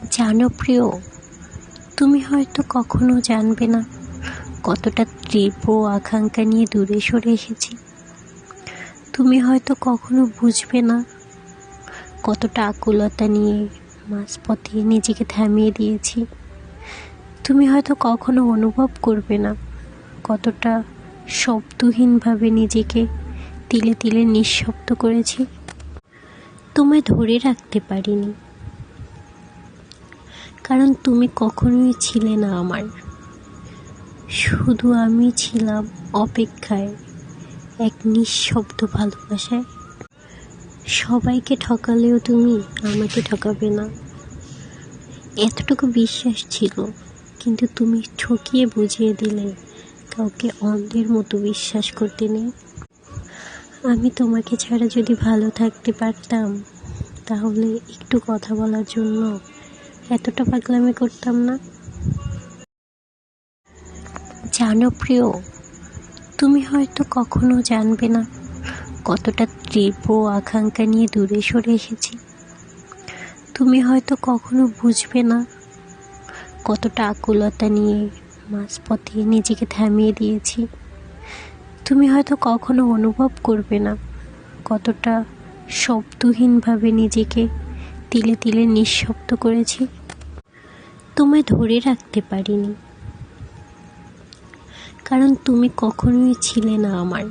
জানো প্রিয়, তুমি হয়তো কখনো জানবে না কতটা তীব্র আকাঙ্ক্ষা নিয়ে দূরে সরে এসেছি। তুমি হয়তো কখনো বুঝবে না কতটা আকুলতা নিয়ে মাঝপথে নিজেকে থামিয়ে দিয়েছি। তুমি হয়তো কখনো অনুভব করবে না কতটা শব্দহীনভাবে নিজেকে তিলে তিলে নিঃশব্দ করেছি। তোমায় ধরে রাখতে পারিনি, কারণ তুমি কখনোই ছিলে না আমার। শুধু আমি ছিলাম অপেক্ষায়, এক নিঃশব্দ ভালোবাসায়। সবাইকে ঠকালেও তুমি আমাকে ঠকাবে না, এতটুকু বিশ্বাস ছিল। কিন্তু তুমি ঠকিয়ে বুঝিয়ে দিলে কাউকে অন্ধের মতো বিশ্বাস করতে নেই। আমি তোমাকে ছাড়া যদি ভালো থাকতে পারতাম, তাহলে একটু কথা বলার জন্য এতটা পাগলামি করতাম না। জানো প্রিয়, তুমি হয়তো কখনো জানবে না কতটা তীব্র আকাঙ্ক্ষা নিয়ে দূরে সরে এসেছি। তুমি হয়তো কখনো বুঝবে না কতটা আকুলতা নিয়ে মাঝপথে নিজেকে থামিয়ে দিয়েছি। তুমি হয়তো কখনো অনুভব করবে না কতটা শব্দহীনভাবে নিজেকে তিলে তিলে নিঃশব্দ করেছি। তোমায় ধরে রাখতে পারিনি, কারণ তুমি কখনোই ছিলে না আমার।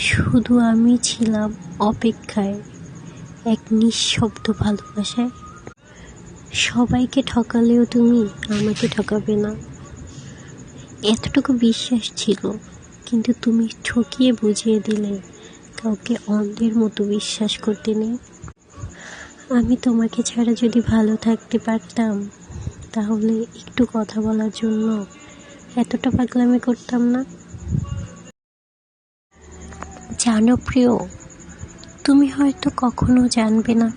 শুধু আমি ছিলাম অপেক্ষায়, এক নিঃশব্দ ভালোবাসায়। সবাইকে ঠকালেও তুমি আমাকে ঠকাবে না, এতটুকু বিশ্বাস ছিল। কিন্তু তুমি ঠকিয়ে বুঝিয়ে দিলে কাউকে অন্ধের মতো বিশ্বাস করতে নেই। আমি তোমাকে ছাড়া যদি ভালো থাকতে পারতাম, তাহলে একটু কথা বলার জন্য এতটা পাগলামি করতাম না। জানো প্রিয়, তুমি হয়তো কখনো জানবে না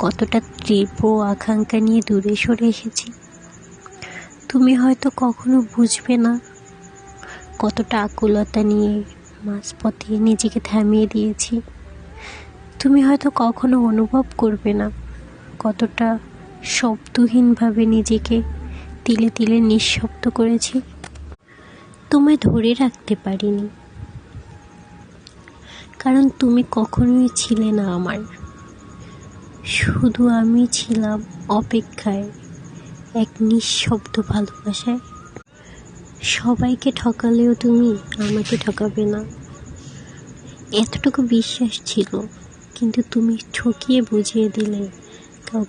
কতটা তীব্র আকাঙ্ক্ষা নিয়ে দূরে সরে এসেছি। তুমি হয়তো কখনো বুঝবে না কতটা আকুলতা নিয়ে মাঝপথে নিজেকে থামিয়ে দিয়েছি। তুমি হয়তো কখনো অনুভব করবে না কতটা শব্দহীনভাবে নিজেকে তিলে তিলে নিঃশব্দ করেছি। তোমায় ধরে রাখতে পারিনি, কারণ তুমি কখনোই ছিলে না আমার। শুধু আমি ছিলাম অপেক্ষায়, এক নিঃশব্দ ভালোবাসায়। সবাইকে ঠকালেও তুমি আমাকে ঠকাবে না, এতটুকু বিশ্বাস ছিল। কিন্তু তুমি ঠকিয়ে বুঝিয়ে দিলে